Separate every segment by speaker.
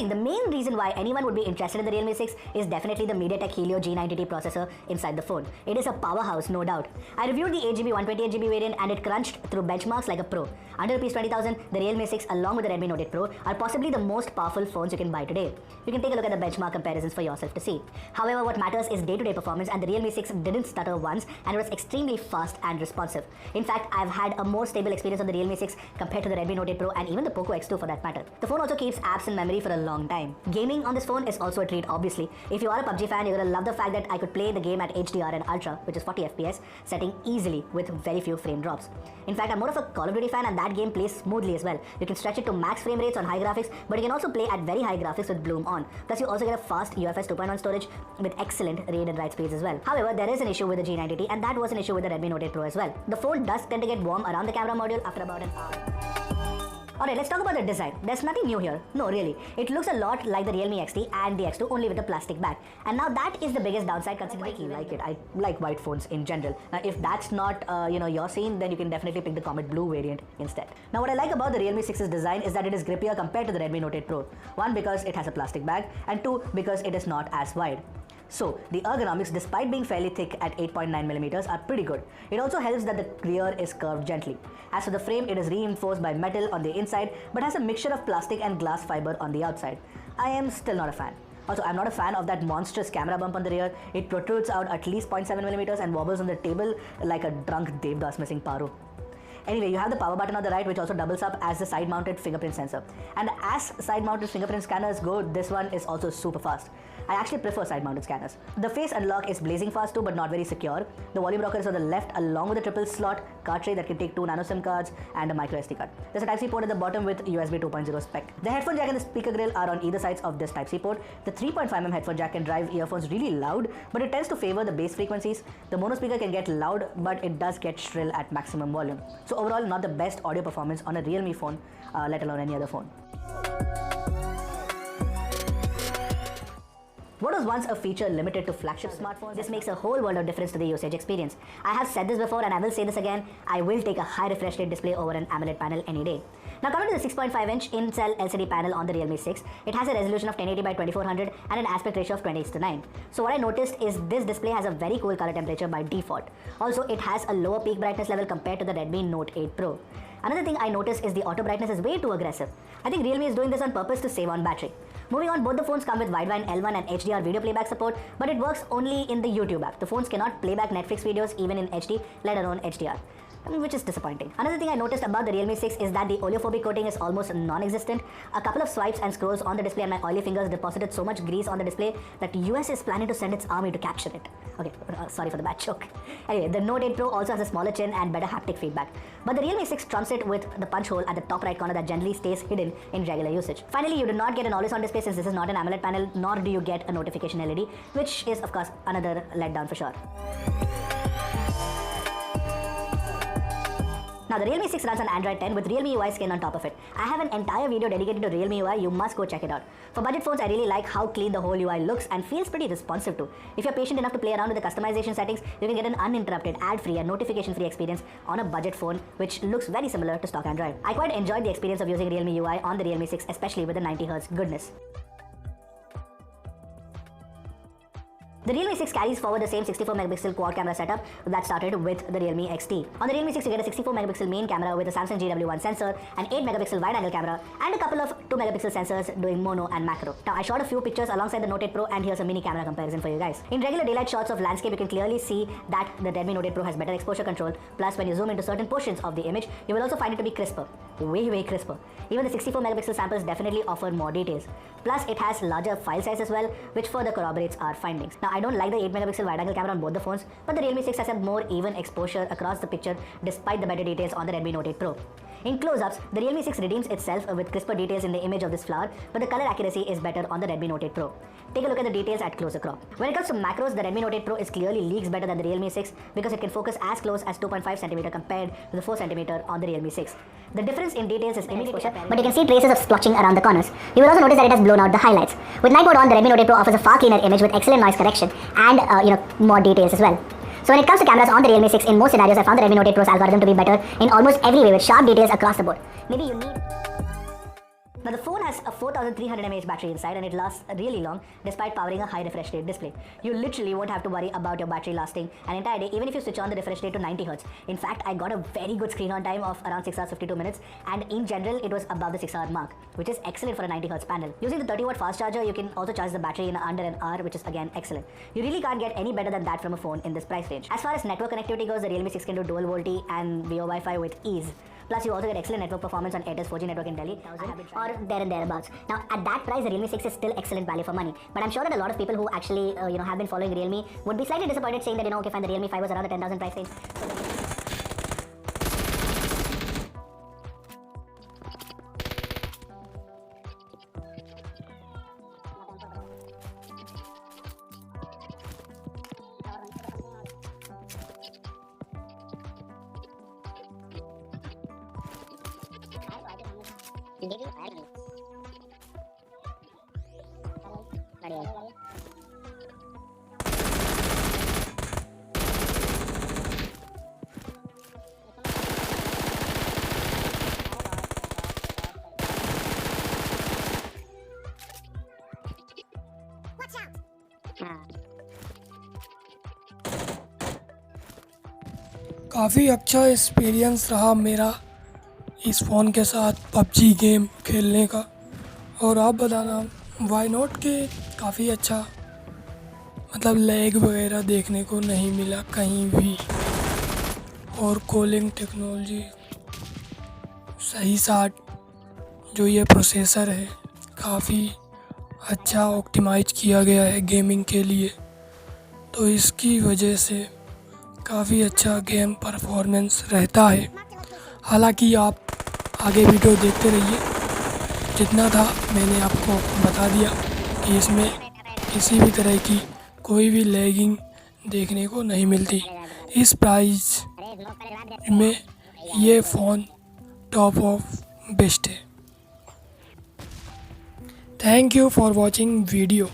Speaker 1: thing, the main reason why anyone would be interested in the Realme 6 is definitely the MediaTek Helio G90T processor inside the phone. It is a powerhouse, no doubt. I reviewed the 8GB 128GB variant and it crunched through benchmarks like a pro. Under ₹20,000, the Realme 6 along with the Redmi Note 8 Pro are possibly the most powerful phones you can buy today. You can take a look at the benchmark comparisons for yourself to see. However, what matters is day-to-day performance, and the Realme 6 didn't stutter once and it was extremely fast and responsive. In fact, I've had a more stable experience on the Realme 6 compared to the Redmi Note 8 Pro and even the Poco X2 for that matter. The phone also keeps apps in memory for a long time. Gaming on this phone is also a treat, obviously. If you are a PUBG fan, you're gonna love the fact that I could play the game at HDR and Ultra, which is 40 FPS, setting easily with very few frame drops. In fact, I'm more of a Call of Duty fan and that game plays smoothly as well. You can stretch it to max frame rates on high graphics, but you can also play at very high graphics with Bloom on. Plus, you also get a fast UFS 2.1 storage with excellent read and write speeds as well. However, there is an issue with the G90T, and that was an issue with the Redmi Note 8 Pro as well. The phone does tend to get warm around the camera module after about an hour. Alright, let's talk about the design. There's nothing new here. No, really. It looks a lot like the Realme XT and the X2, only with a plastic back. And now that is the biggest downside considering I like it. I like white phones in general. Now, if that's not your scene, then you can definitely pick the Comet Blue variant instead. Now, what I like about the Realme 6's design is that it is grippier compared to the Redmi Note 8 Pro. One, because it has a plastic bag, and two, because it is not as wide. So, the ergonomics, despite being fairly thick at 8.9mm, are pretty good. It also helps that the rear is curved gently. As for the frame, it is reinforced by metal on the inside, but has a mixture of plastic and glass fiber on the outside. I am still not a fan. Also, I'm not a fan of that monstrous camera bump on the rear. It protrudes out at least 0.7mm and wobbles on the table like a drunk Devdas missing Paru. Anyway, you have the power button on the right, which also doubles up as the side-mounted fingerprint sensor. And as side-mounted fingerprint scanners go, this one is also super fast. I actually prefer side-mounted scanners. The face unlock is blazing fast too, but not very secure. The volume rocker is on the left along with a triple slot card tray that can take 2 nano SIM cards and a micro SD card. There's a Type-C port at the bottom with USB 2.0 spec. The headphone jack and the speaker grill are on either sides of this Type-C port. The 3.5mm headphone jack can drive earphones really loud, but it tends to favor the bass frequencies. The mono speaker can get loud, but it does get shrill at maximum volume. So overall, not the best audio performance on a Realme phone, let alone any other phone. What was once a feature limited to flagship smartphones, this makes a whole world of difference to the usage experience. I have said this before and I will say this again, I will take a high refresh rate display over an AMOLED panel any day. Now coming to the 6.5-inch in-cell LCD panel on the Realme 6, it has a resolution of 1080 by 2400 and an aspect ratio of 20:9. So what I noticed is this display has a very cool color temperature by default. Also, it has a lower peak brightness level compared to the Redmi Note 8 Pro. Another thing I noticed is the auto brightness is way too aggressive. I think Realme is doing this on purpose to save on battery. Moving on, both the phones come with wideband L1 and HDR video playback support, but it works only in the YouTube app. The phones cannot play back Netflix videos even in HD, let alone HDR. Which is disappointing. Another thing I noticed about the Realme 6 is that the oleophobic coating is almost non-existent. A couple of swipes and scrolls on the display and my oily fingers deposited so much grease on the display that US is planning to send its army to capture it. Okay, sorry for the bad joke. Anyway, the Note 8 Pro also has a smaller chin and better haptic feedback. But the Realme 6 trumps it with the punch hole at the top right corner that generally stays hidden in regular usage. Finally, you do not get an always-on display since this is not an AMOLED panel, nor do you get a notification LED, which is of course another letdown for sure. Now the Realme 6 runs on Android 10 with Realme UI skin on top of it. I have an entire video dedicated to Realme UI, you must go check it out. For budget phones, I really like how clean the whole UI looks and feels pretty responsive too. If you're patient enough to play around with the customization settings, you can get an uninterrupted, ad-free and notification-free experience on a budget phone which looks very similar to stock Android. I quite enjoyed the experience of using Realme UI on the Realme 6, especially with the 90Hz goodness. The Realme 6 carries forward the same 64MP quad camera setup that started with the Realme XT. On the Realme 6 you get a 64MP main camera with a Samsung GW1 sensor, an 8MP wide-angle camera and a couple of 2MP sensors doing mono and macro. Now I shot a few pictures alongside the Note 8 Pro and here's a mini camera comparison for you guys. In regular daylight shots of landscape you can clearly see that the Redmi Note 8 Pro has better exposure control, plus when you zoom into certain portions of the image you will also find it to be crisper. Way crisper. Even the 64MP samples definitely offer more details. Plus it has larger file size as well, which further corroborates our findings. Now I don't like the 8MP wide-angle camera on both the phones, but the Realme 6 has a more even exposure across the picture despite the better details on the Redmi Note 8 Pro. In close-ups, the Realme 6 redeems itself with crisper details in the image of this flower, but the color accuracy is better on the Redmi Note 8 Pro. Take a look at the details at closer crop. When it comes to macros, the Redmi Note 8 Pro is clearly leagues better than the Realme 6 because it can focus as close as 2.5cm compared to the 4cm on the Realme 6. The difference in details is image exposure, but you can see traces of splotching around the corners. You will also notice that it has blown out the highlights. With night mode on, the Redmi Note 8 Pro offers a far cleaner image with excellent noise correction and more details as well. So when it comes to cameras on the Realme 6, in most scenarios I found the Redmi Note 8 Pro's algorithm to be better in almost every way with sharp details across the board. Maybe you need Now the phone has a 4300 mAh battery inside and it lasts really long despite powering a high refresh rate display. You literally won't have to worry about your battery lasting an entire day even if you switch on the refresh rate to 90 Hz. In fact, I got a very good screen on time of around 6 hours 52 minutes and in general it was above the 6-hour mark, which is excellent for a 90 Hz panel. Using the 30-watt fast charger, you can also charge the battery in under an hour, which is again excellent. You really can't get any better than that from a phone in this price range. As far as network connectivity goes, the Realme 6 can do dual VoLTE and VO Wi-Fi with ease. Plus, you also get excellent network performance on Airtel's 4G network in Delhi, or there and thereabouts. Now, at that price, the Realme 6 is still excellent value for money. But I'm sure that a lot of people who actually, have been following Realme would be slightly disappointed, saying that, okay, fine, the Realme 5 was around the 10,000 price range.
Speaker 2: काफ़ी अच्छा experience रहा मेरा इस phone के साथ PUBG game खेलने का। और आप बताना वाई नॉट के काफ़ी अच्छा, मतलब लैग वगैरह देखने को नहीं मिला कहीं भी। और कूलिंग टेक्नोलॉजी सही साथ जो ये प्रोसेसर है काफ़ी अच्छा ऑप्टिमाइज किया गया है गेमिंग के लिए, तो इसकी वजह से काफ़ी अच्छा गेम परफॉर्मेंस रहता है। हालांकि आप आगे वीडियो देखते रहिए, जितना था मैंने आपको बता दिया कि इसमें किसी भी तरह की कोई भी लैगिंग देखने को नहीं मिलती। इस प्राइस में ये फ़ोन टॉप ऑफ बेस्ट है। Thank you for watching video.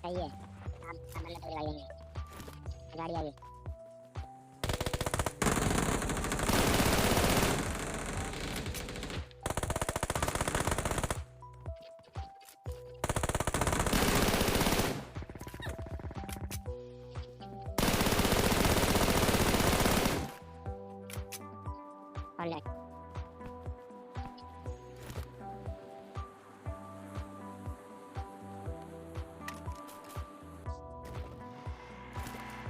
Speaker 1: सही है, आप मतलब पूरी गाड़ी आएंगे, गाड़ी आ गई। ऑलराइट,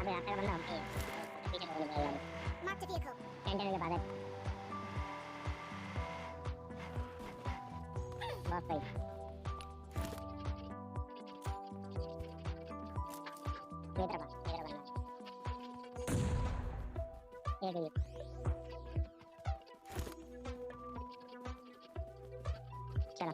Speaker 1: अबे आता है बंदा हमसे पीछे को निकल गया। मार्क द व्हीकल टेंडर के बाद है। बहुत सही, इधर बंदा ये गई। चलो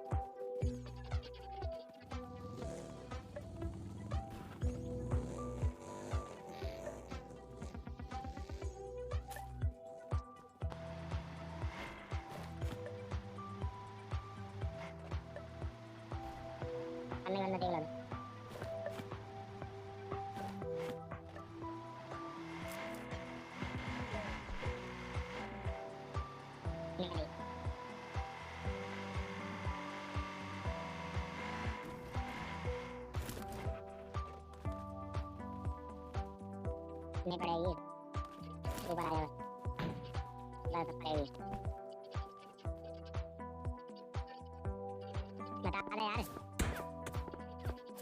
Speaker 1: अन्य बंदा देख लो। नहीं नहीं पड़ेगी, ऊपर आ जाओ, बस पड़ेगी। बता दे यार,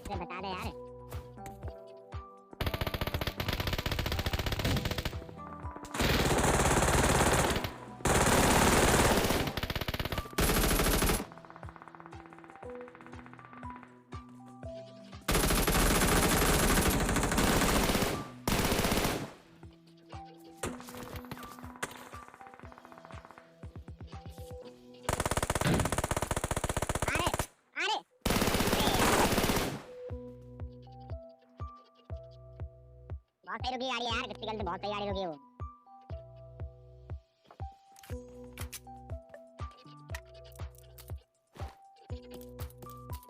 Speaker 1: बता दे यार।
Speaker 3: बहुत सही रुकी गाड़ी यार, टिपिकल से बहुत सही गाड़ी रुकी है वो।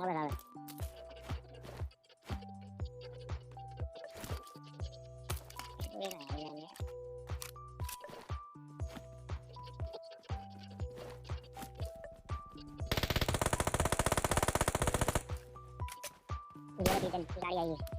Speaker 3: बता गाड़ी आई है।